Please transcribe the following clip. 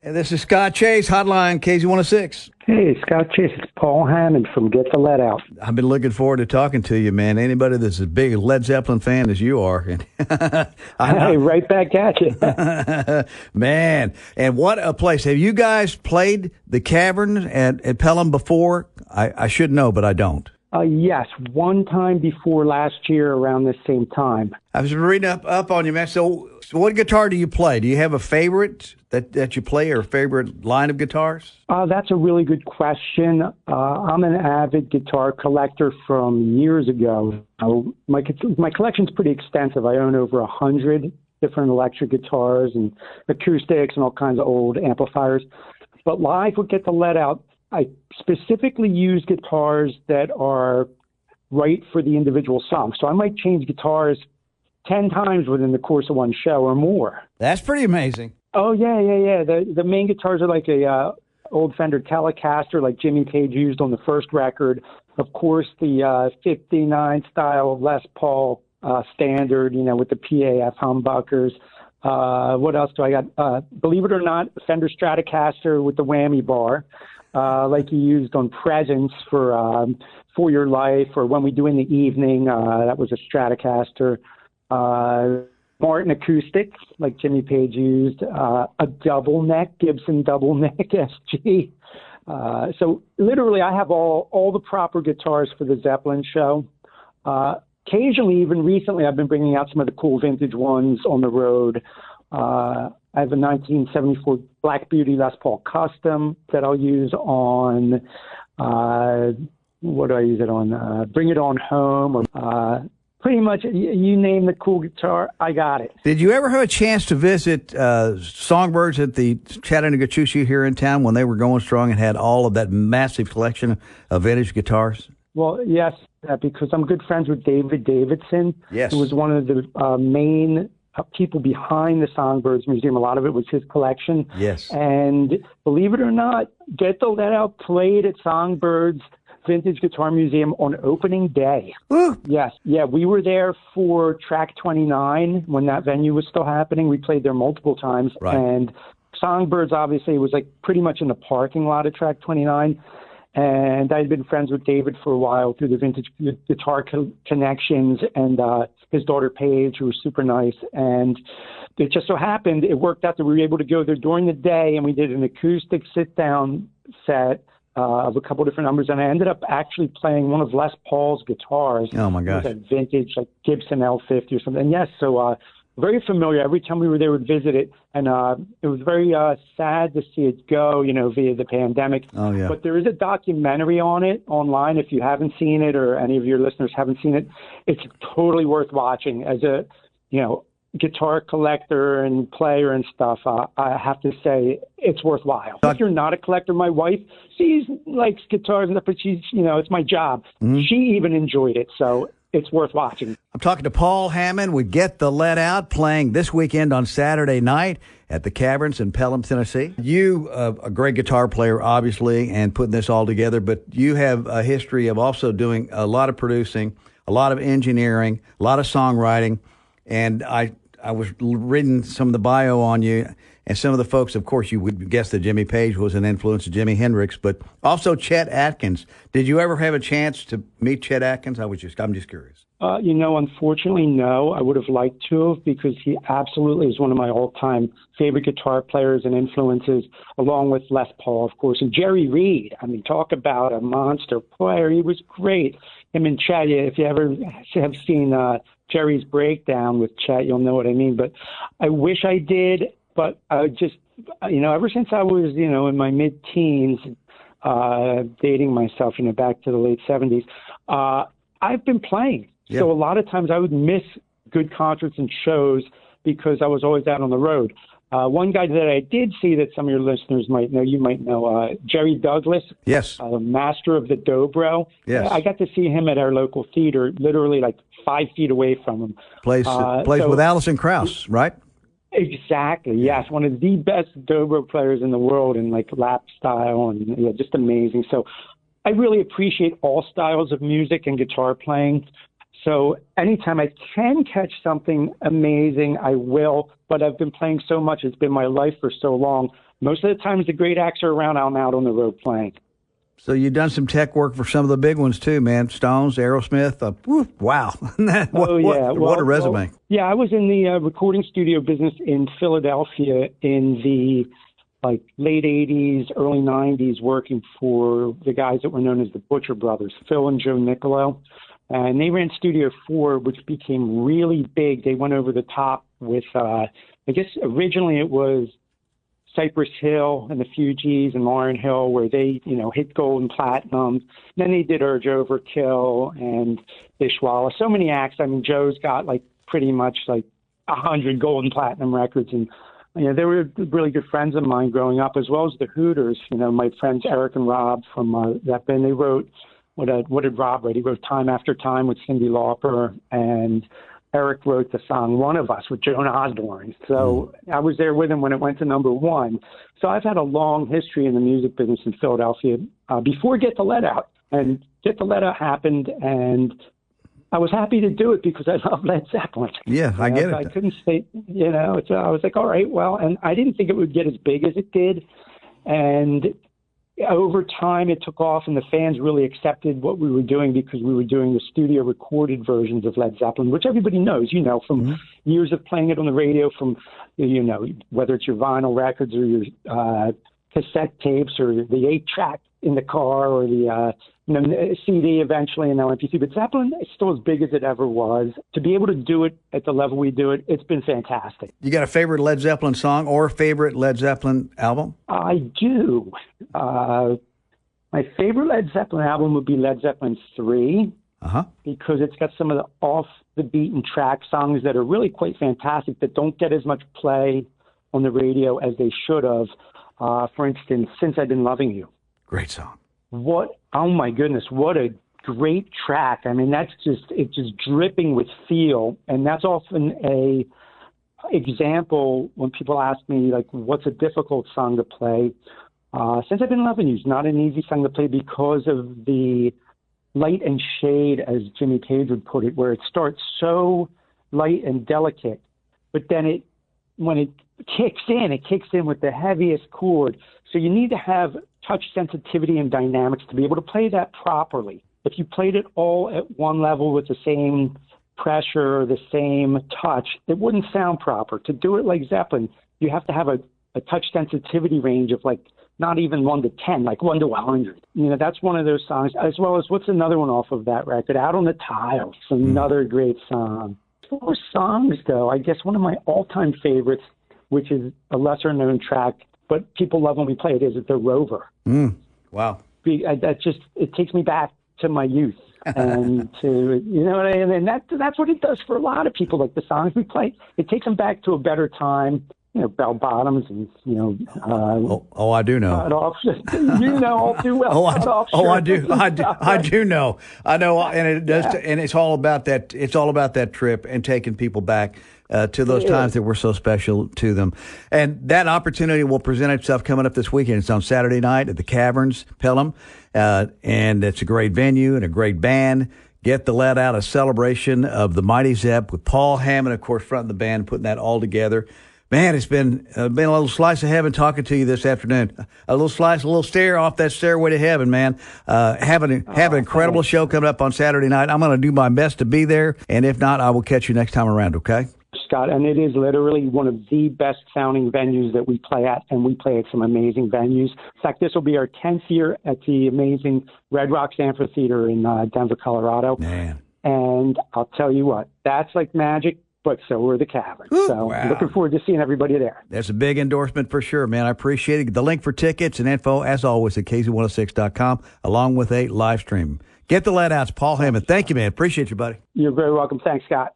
And this is Scott Chase, Hotline KZ106. Hey, Scott Chase, it's Paul Hammond from Get the Let Out. I've been looking forward to talking to you, man. Anybody that's as big a Led Zeppelin fan as you are. Hey, right back at you. Man, and what a place. Have you guys played the Caverns at Pelham before? I should know, but I don't. Yes, one time before last year around this same time. I was reading up on you, man. So what guitar do you play? Do you have a favorite that you play or a favorite line of guitars? That's a really good question. I'm an avid guitar collector from years ago. My collection's pretty extensive. I own over 100 different electric guitars and acoustics and all kinds of old amplifiers. But live would Get the Let Out. I specifically use guitars that are right for the individual song. So I might change guitars 10 times within the course of one show or more. That's pretty amazing. Oh, yeah. The main guitars are like a old Fender Telecaster like Jimmy Page used on the first record. Of course, the 59 style Les Paul standard, with the PAF humbuckers. What else do I got? Believe it or not, Fender Stratocaster with the whammy bar. Like you used on Presents for Your Life, or When We Do in the Evening, that was a Stratocaster. Martin acoustic, like Jimmy Page used, a double neck, Gibson double neck SG. So literally I have all the proper guitars for the Zeppelin show. Occasionally, even recently, I've been bringing out some of the cool vintage ones on the road. I have a 1974 Black Beauty Les Paul Custom that I'll use on, what do I use it on? Bring It On Home, or pretty much you name the cool guitar, I got it. Did you ever have a chance to visit Songbirds at the Chattanooga Choo-Choo here in town when they were going strong and had all of that massive collection of vintage guitars? Well, yes, because I'm good friends with David Davidson. Yes. Who was one of the main people behind the Songbirds Museum. A lot of it was his collection. Yes. And believe it or not, Get the Let Out played at Songbirds Vintage Guitar Museum on opening day. Woo. Yes. Yeah, we were there for Track 29 when that venue was still happening. We played there multiple times. Right. And Songbirds, obviously, was like pretty much in the parking lot of Track 29. And I had been friends with David for a while through the Vintage Guitar Connections and his daughter Paige, who was super nice. And it just so happened, it worked out that we were able to go there during the day, and we did an acoustic sit-down set of a couple different numbers. And I ended up actually playing one of Les Paul's guitars. Oh, my gosh. It was a vintage, like Gibson L50 or something. And yes, so very familiar. Every time we were there, we'd visit it. And it was very sad to see it go, via the pandemic. Oh, yeah. But there is a documentary on it online. If you haven't seen it, or any of your listeners haven't seen it, it's totally worth watching. As a, guitar collector and player and stuff, I have to say it's worthwhile. If you're not a collector, my wife, she likes guitars and stuff, but she's, it's my job. Mm-hmm. She even enjoyed it. So it's worth watching. I'm talking to Paul Hammond with Get the Let Out, playing this weekend on Saturday night at the Caverns in Pelham, Tennessee. You, a great guitar player, obviously, and putting this all together, but you have a history of also doing a lot of producing, a lot of engineering, a lot of songwriting, and I was reading some of the bio on you, and some of the folks, of course, you would guess that Jimmy Page was an influence of Jimi Hendrix, but also Chet Atkins. Did you ever have a chance to meet Chet Atkins? I'm just curious. Unfortunately, no. I would have liked to have, because he absolutely is one of my all-time favorite guitar players and influences, along with Les Paul, of course, and Jerry Reed. I mean, talk about a monster player. He was great. Him and Chet, if you ever have seen Jerry's breakdown with Chet, you'll know what I mean. But I wish I did, but I just, ever since I was, in my mid-teens, dating myself, back to the late 70s, I've been playing. Yeah. So a lot of times I would miss good concerts and shows because I was always out on the road. One guy that I did see that some of your listeners might know, you might know, Jerry Douglas. Yes. Master of the Dobro. Yes. I got to see him at our local theater, literally like 5 feet away from him. Plays with Alison Krauss, right? Exactly. Yes. One of the best dobro players in the world, in like lap style, and just amazing. So I really appreciate all styles of music and guitar playing. So anytime I can catch something amazing, I will. But I've been playing so much. It's been my life for so long. most of the times the great acts are around, I'm out on the road playing. So you've done some tech work for some of the big ones too, man. Stones, Aerosmith. Wow. What a resume. Yeah, I was in the recording studio business in Philadelphia in the late 80s, early 90s, working for the guys that were known as the Butcher Brothers, Phil and Joe Nicolo. And they ran Studio 4, which became really big. They went over the top with, I guess originally it was Cypress Hill and the Fugees and Lauryn Hill, where they, hit gold and platinum. Then they did Urge Overkill and Ishwalla. So many acts. I mean, Joe's got pretty much 100 gold and platinum records. And, they were really good friends of mine growing up, as well as the Hooters. My friends Eric and Rob from Zeppelin, they wrote, what did Rob write? He wrote Time After Time with Cyndi Lauper, and Eric wrote the song One of Us with Joan Osborne. So I was there with him when it went to number one. So I've had a long history in the music business in Philadelphia before Get the Let Out. And Get the Let Out happened, and I was happy to do it because I love Led Zeppelin. Yeah, I get it. I couldn't say, I was like, all right, well, and I didn't think it would get as big as it did. And over time, it took off, and the fans really accepted what we were doing because we were doing the studio recorded versions of Led Zeppelin, which everybody knows, from years of playing it on the radio, from, whether it's your vinyl records or your cassette tapes or the 8-track in the car or the CD eventually and now MP3. But Zeppelin is still as big as it ever was. To be able to do it at the level we do it, it's been fantastic. You got a favorite Led Zeppelin song or favorite Led Zeppelin album? I do. My favorite Led Zeppelin album would be Led Zeppelin 3 because it's got some of the off-the-beaten track songs that are really quite fantastic that don't get as much play on the radio as they should have. For instance, Since I've Been Loving You. Great song. Oh my goodness, what a great track. I mean, it's just dripping with feel. And that's often a example when people ask me, what's a difficult song to play? Since I've Been Loving You is not an easy song to play because of the light and shade, as Jimmy Page would put it, where it starts so light and delicate, but then when it kicks in with the heaviest chord. So you need to have touch sensitivity and dynamics to be able to play that properly. If you played it all at one level with the same pressure, the same touch, it wouldn't sound proper. To do it like Zeppelin, you have to have a touch sensitivity range of not even 1 to 10, 1 to 100. That's one of those songs, as well as what's another one off of that record? Out on the Tiles, another great song. For songs, though, I guess one of my all-time favorites, which is a lesser-known track, but people love when we play it, is The Rover. Wow. It takes me back to my youth. And and that's what it does for a lot of people. The songs we play, it takes them back to a better time. Bell bottoms and I do know. All too well. I do know. I know, and it does. And it's all about that. It's all about that trip and taking people back to those times that were so special to them. And that opportunity will present itself coming up this weekend. It's on Saturday night at the Caverns, Pelham, and it's a great venue and a great band. Get the Let Out, a celebration of the Mighty Zepp with Paul Hammond, of course, fronting the band, putting that all together. Man, it's been a little slice of heaven talking to you this afternoon. A little stare off that stairway to heaven, man. Have an incredible show coming up on Saturday night. I'm going to do my best to be there, and if not, I will catch you next time around, okay? Scott, and it is literally one of the best sounding venues that we play at, and we play at some amazing venues. In fact, this will be our 10th year at the amazing Red Rocks Amphitheater in Denver, Colorado. Man. And I'll tell you what, that's like magic. But so are the Caverns. So wow. Looking forward to seeing everybody there. That's a big endorsement for sure, man. I appreciate it. The link for tickets and info, as always, at KZ106.com, along with a live stream. Get the Let Outs, Paul Hammond. Thank you, man. Appreciate you, buddy. You're very welcome. Thanks, Scott.